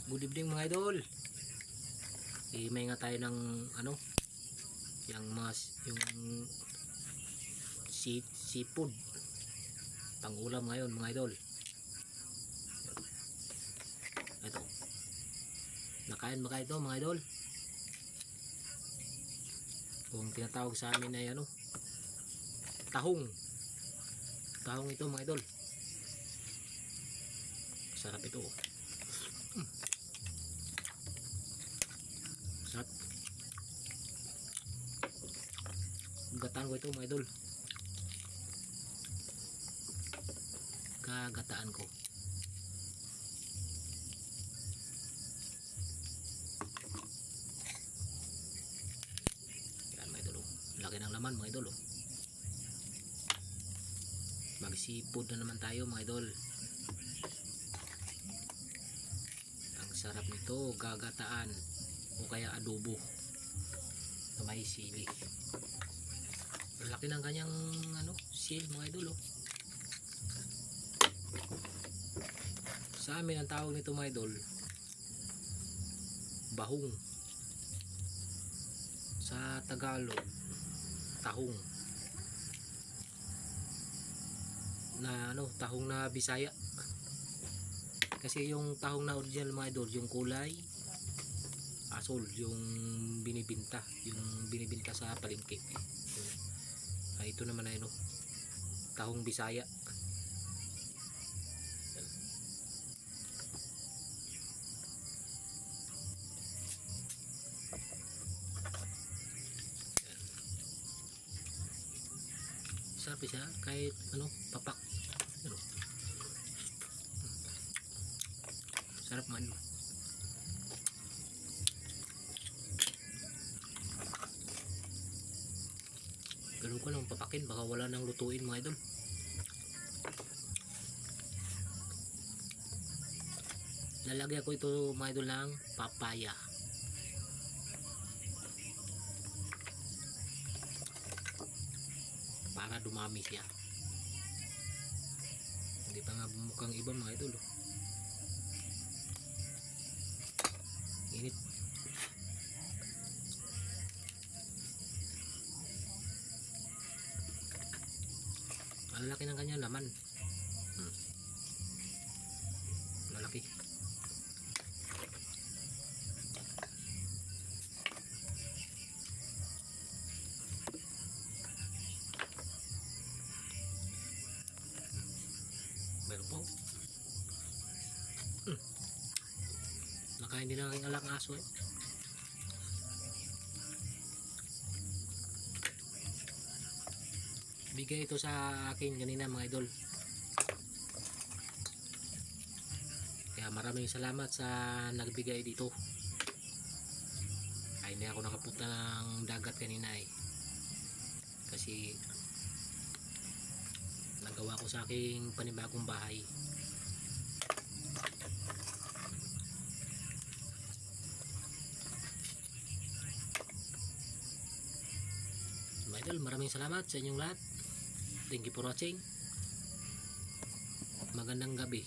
Good evening mga idol. May nga tayo ng ano, yung seafood pang-ulam ngayon mga idol. Ito. Nakain ba kayo ito mga idol? Kung tinatawag sa amin ay ano, tahong. Tahong ito mga idol. Sarap ito. Sarap. Gataan ko ito mga idol. Kagataan ko. Yan mga idol. Laki ng laman mga idol. Mag-seafood na naman tayo mga idol. Ang sarap nito, gagataan o kaya adobo na may sili. Ang laki ng kanyang ano, seal mga idol. Sa amin ang tawag nito mga idol, bahong. Sa Tagalog, tahong. Na ano, tahong na Bisaya. Kasi yung tahong na original mga idol, yung kulay asul, yung binibinta sa palengke. Ito naman ay ano, tahong Bisaya. Sarap siya kahit ano, papak. Ano? Sarap man. Ganun ko lang papakin, baka wala nang lutuin mga idol. Lalagyan ko ito mga idol ng papaya. Para dumami siya. Hindi pa nga mukhang iba mga idol. Init. Ang laki ng kanyang laman. Lalaki. Meron po. Nakain din ang aking alang aso eh. Bigay ito sa akin kanina mga idol. Kaya maraming salamat sa nagbigay dito. Ay hindi ako nakapunta ng dagat kanina eh. Kasi nagawa ko sa aking panibagong bahay. Mga idol, maraming salamat sa inyong lahat. Thank you for watching. Magandang gabi.